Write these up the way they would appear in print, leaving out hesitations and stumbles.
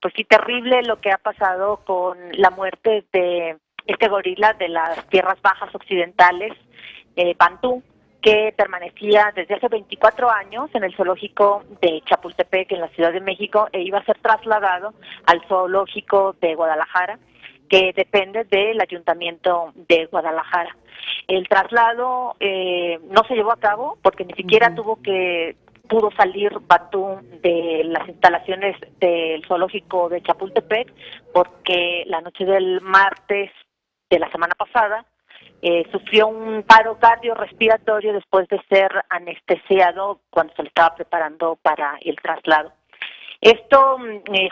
pues sí, terrible lo que ha pasado con la muerte de este gorila de las tierras bajas occidentales, Bantú, que permanecía desde hace 24 años en el zoológico de Chapultepec, en la Ciudad de México, e iba a ser trasladado al zoológico de Guadalajara, que depende del Ayuntamiento de Guadalajara. El traslado no se llevó a cabo porque ni siquiera pudo salir Bantú de las instalaciones del zoológico de Chapultepec, porque la noche del martes de la semana pasada sufrió un paro cardiorrespiratorio después de ser anestesiado cuando se le estaba preparando para el traslado. Esto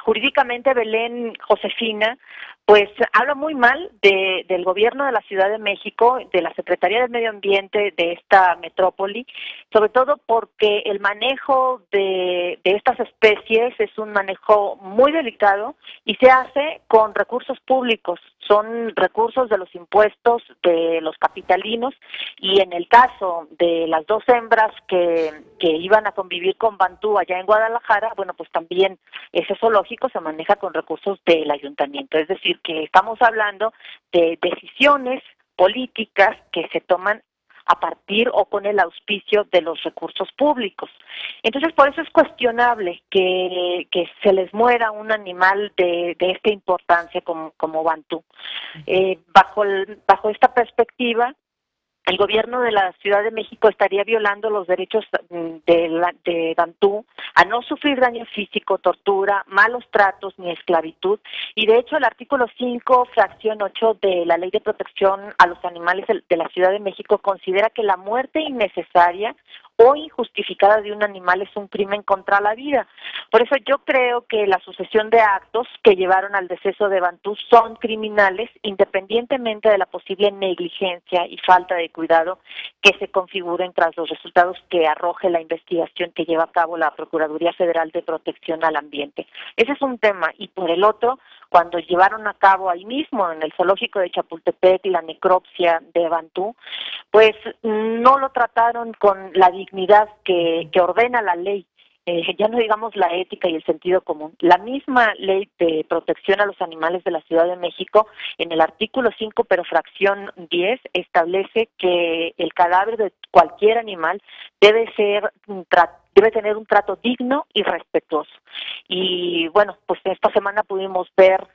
jurídicamente, Belén, Josefina, pues habla muy mal del gobierno de la Ciudad de México, de la Secretaría del Medio Ambiente de esta metrópoli, sobre todo porque el manejo de estas especies es un manejo muy delicado y se hace con recursos públicos, son recursos de los impuestos de los capitalinos, y en el caso de las dos hembras que iban a convivir con Bantú allá en Guadalajara, bueno, pues también ese zoológico se maneja con recursos del ayuntamiento, es decir, que estamos hablando de decisiones políticas que se toman a partir o con el auspicio de los recursos públicos. Entonces, por eso es cuestionable que se les muera un animal de esta importancia como Bantú. Bajo esta perspectiva, el gobierno de la Ciudad de México estaría violando los derechos de Bantú a no sufrir daño físico, tortura, malos tratos ni esclavitud, y de hecho el artículo 5, fracción 8 de la Ley de Protección a los Animales de la Ciudad de México considera que la muerte innecesaria o injustificada de un animal es un crimen contra la vida. Por eso yo creo que la sucesión de actos que llevaron al deceso de Bantú son criminales, independientemente de la posible negligencia y falta de cuidado que se configuren tras los resultados que arroje la investigación que lleva a cabo la Procuraduría Federal de Protección al Ambiente. Ese es un tema. Y por el otro, cuando llevaron a cabo ahí mismo en el zoológico de Chapultepec la necropsia de Bantú, pues no lo trataron con la dignidad que ordena la ley. Ya no digamos la ética y el sentido común. La misma Ley de Protección a los Animales de la Ciudad de México, en el artículo 5, pero fracción 10, establece que el cadáver de cualquier animal debe tener un trato digno y respetuoso. Y bueno, pues esta semana pudimos ver,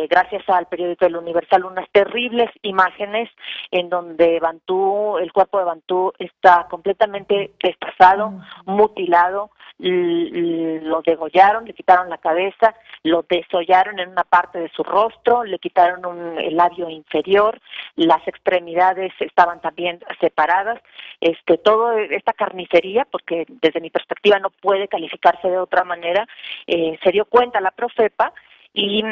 gracias al periódico El Universal, unas terribles imágenes en donde el cuerpo de Bantú está completamente despazado, mutilado, lo degollaron, le quitaron la cabeza, lo desollaron en una parte de su rostro, le quitaron el labio inferior, las extremidades estaban también separadas, toda esta carnicería, porque desde mi perspectiva no puede calificarse de otra manera, se dio cuenta la Profepa y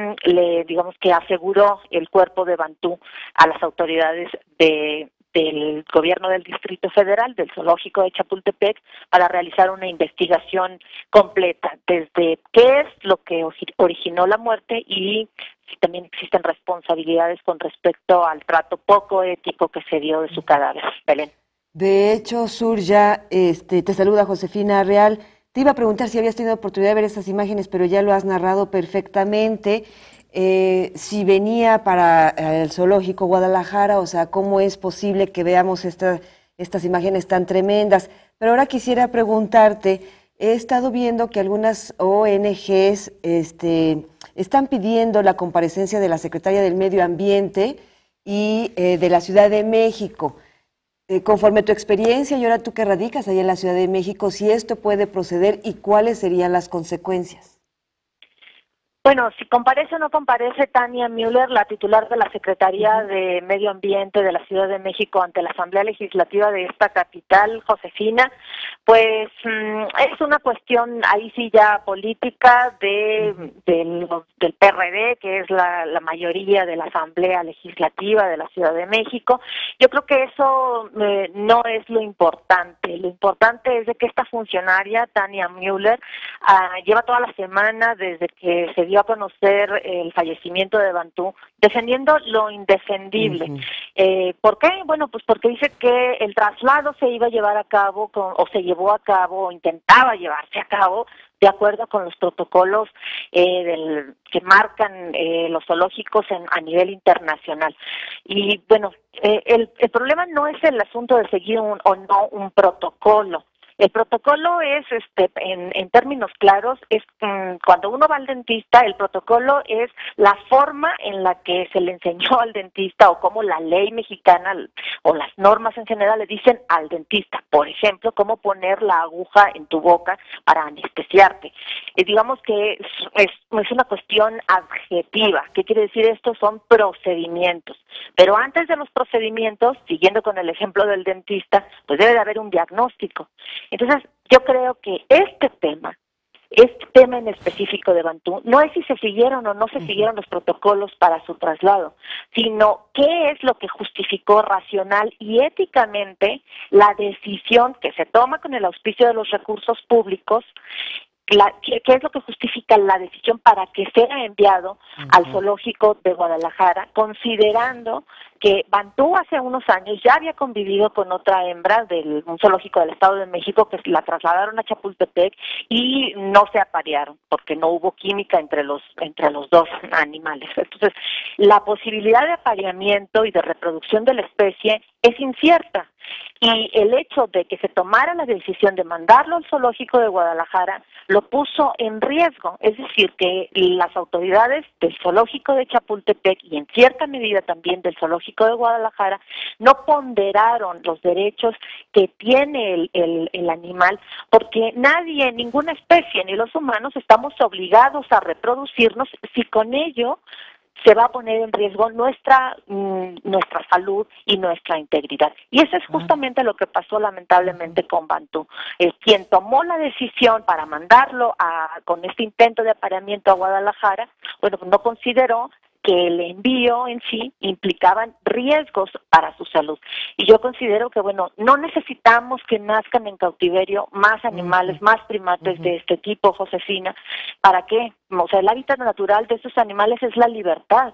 digamos que aseguró el cuerpo de Bantú a las autoridades del gobierno del Distrito Federal, del zoológico de Chapultepec, para realizar una investigación completa, desde qué es lo que originó la muerte y si también existen responsabilidades con respecto al trato poco ético que se dio de su cadáver. Belén. De hecho, Surya, te saluda Josefina Real. Te iba a preguntar si habías tenido oportunidad de ver estas imágenes, pero ya lo has narrado perfectamente. Si venía para el zoológico Guadalajara, o sea, cómo es posible que veamos estas imágenes tan tremendas. Pero ahora quisiera preguntarte, he estado viendo que algunas ONGs están pidiendo la comparecencia de la Secretaria del Medio Ambiente y de la Ciudad de México. Conforme tu experiencia, y ahora tú que radicas ahí en la Ciudad de México, si esto puede proceder y cuáles serían las consecuencias. Bueno, si comparece o no comparece Tania Müller, la titular de la Secretaría de Medio Ambiente de la Ciudad de México ante la Asamblea Legislativa de esta capital, Josefina, pues es una cuestión ahí sí ya política del PRD, que es la mayoría de la Asamblea Legislativa de la Ciudad de México. Yo creo que eso no es lo importante. Lo importante es de que esta funcionaria, Tania Müller, lleva toda la semana desde que se dio a conocer el fallecimiento de Bantú, defendiendo lo indefendible. ¿Por qué? Bueno, pues porque dice que el traslado se iba a llevar a cabo, o se llevó a cabo, o intentaba llevarse a cabo, de acuerdo con los protocolos que marcan los zoológicos a nivel internacional. Y bueno, el problema no es el asunto de seguir o no un protocolo. El protocolo es, en términos claros, es cuando uno va al dentista, el protocolo es la forma en la que se le enseñó al dentista o como la ley mexicana o las normas en general le dicen al dentista. Por ejemplo, cómo poner la aguja en tu boca para anestesiarte. Digamos que es una cuestión adjetiva. ¿Qué quiere decir esto? Son procedimientos. Pero antes de los procedimientos, siguiendo con el ejemplo del dentista, pues debe de haber un diagnóstico. Entonces, yo creo que este tema en específico de Bantú, no es si se siguieron o no se siguieron los protocolos para su traslado, sino qué es lo que justificó racional y éticamente la decisión que se toma con el auspicio de los recursos públicos. ¿Qué es lo que justifica la decisión para que sea enviado al zoológico de Guadalajara, considerando que Bantú hace unos años ya había convivido con otra hembra de un zoológico del Estado de México que la trasladaron a Chapultepec y no se aparearon porque no hubo química entre los dos animales? Entonces, la posibilidad de apareamiento y de reproducción de la especie es incierta. Y el hecho de que se tomara la decisión de mandarlo al zoológico de Guadalajara lo puso en riesgo, es decir, que las autoridades del zoológico de Chapultepec y en cierta medida también del zoológico de Guadalajara no ponderaron los derechos que tiene el animal, porque nadie, ninguna especie, ni los humanos, estamos obligados a reproducirnos si con ello se va a poner en riesgo nuestra salud y nuestra integridad. Y eso es justamente lo que pasó lamentablemente con Bantú. Quien tomó la decisión para mandarlo con este intento de apareamiento a Guadalajara, bueno, no consideró que el envío en sí implicaban riesgos para su salud. Y yo considero que, bueno, no necesitamos que nazcan en cautiverio más animales, más primates de este tipo, Josefina. ¿Para qué? O sea, el hábitat natural de estos animales es la libertad.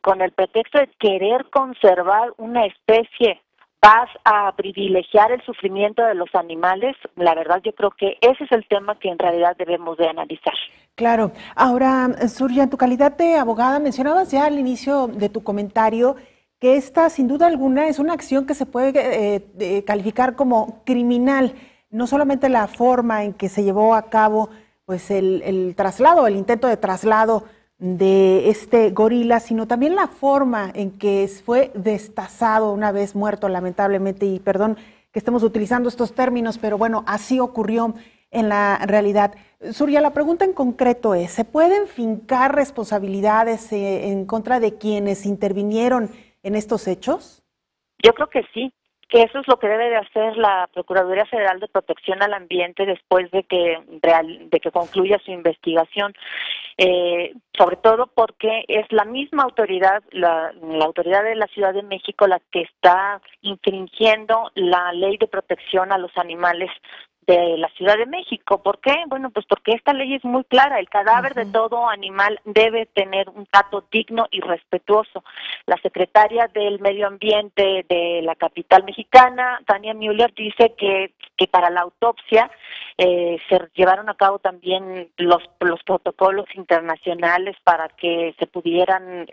Con el pretexto de querer conservar una especie, vas a privilegiar el sufrimiento de los animales. La verdad, yo creo que ese es el tema que en realidad debemos de analizar. Claro. Ahora, Surya, en tu calidad de abogada, mencionabas ya al inicio de tu comentario que esta, sin duda alguna, es una acción que se puede calificar como criminal. No solamente la forma en que se llevó a cabo pues el traslado, el intento de traslado de este gorila, sino también la forma en que fue destazado una vez muerto, lamentablemente, y perdón que estemos utilizando estos términos, pero bueno, así ocurrió en la realidad. Surya, la pregunta en concreto es, ¿se pueden fincar responsabilidades en contra de quienes intervinieron en estos hechos? Yo creo que sí, que eso es lo que debe de hacer la Procuraduría Federal de Protección al Ambiente después de que concluya su investigación, sobre todo porque es la misma autoridad, la autoridad de la Ciudad de México, la que está infringiendo la ley de protección a los animales de la Ciudad de México. ¿Por qué? Bueno, pues porque esta ley es muy clara. El cadáver de todo animal debe tener un trato digno y respetuoso. La secretaria del Medio Ambiente de la capital mexicana, Tania Müller, dice que para la autopsia se llevaron a cabo también los protocolos internacionales para que se pudieran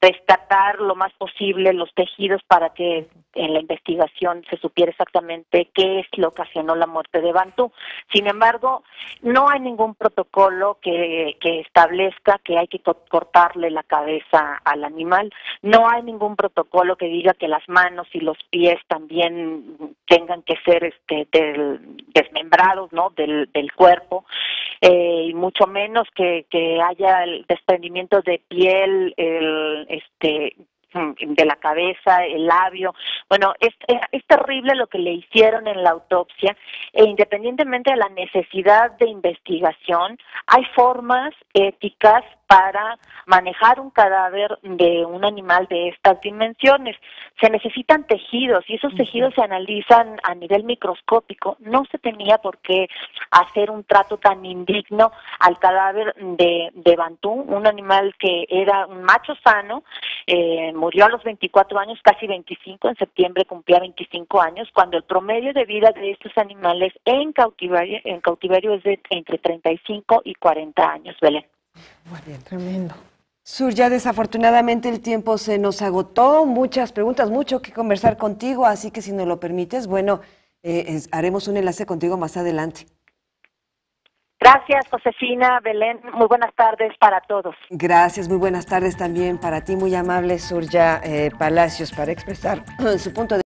rescatar lo más posible los tejidos para que en la investigación se supiera exactamente qué es lo que ocasionó la muerte de Bantú. Sin embargo, no hay ningún protocolo que establezca que hay que cortarle la cabeza al animal. No hay ningún protocolo que diga que las manos y los pies también tengan que ser desmembrados, ¿no?, del cuerpo. Y mucho menos que haya el desprendimiento de piel, de la cabeza, el labio. Bueno, es terrible lo que le hicieron en la autopsia, e independientemente de la necesidad de investigación, hay formas éticas para manejar un cadáver de un animal de estas dimensiones. Se necesitan tejidos y esos tejidos se analizan a nivel microscópico. No se tenía por qué hacer un trato tan indigno al cadáver de Bantú, un animal que era un macho sano, Murió a los 24 años, casi 25, en septiembre cumplía 25 años, cuando el promedio de vida de estos animales en cautiverio es de entre 35 y 40 años, Belén. Muy bien, tremendo. Sur, ya desafortunadamente el tiempo se nos agotó, muchas preguntas, mucho que conversar contigo, así que si nos lo permites, bueno, haremos un enlace contigo más adelante. Gracias, Josefina, Belén, muy buenas tardes para todos. Gracias, muy buenas tardes también para ti, muy amable Surya Palacios, para expresar su punto de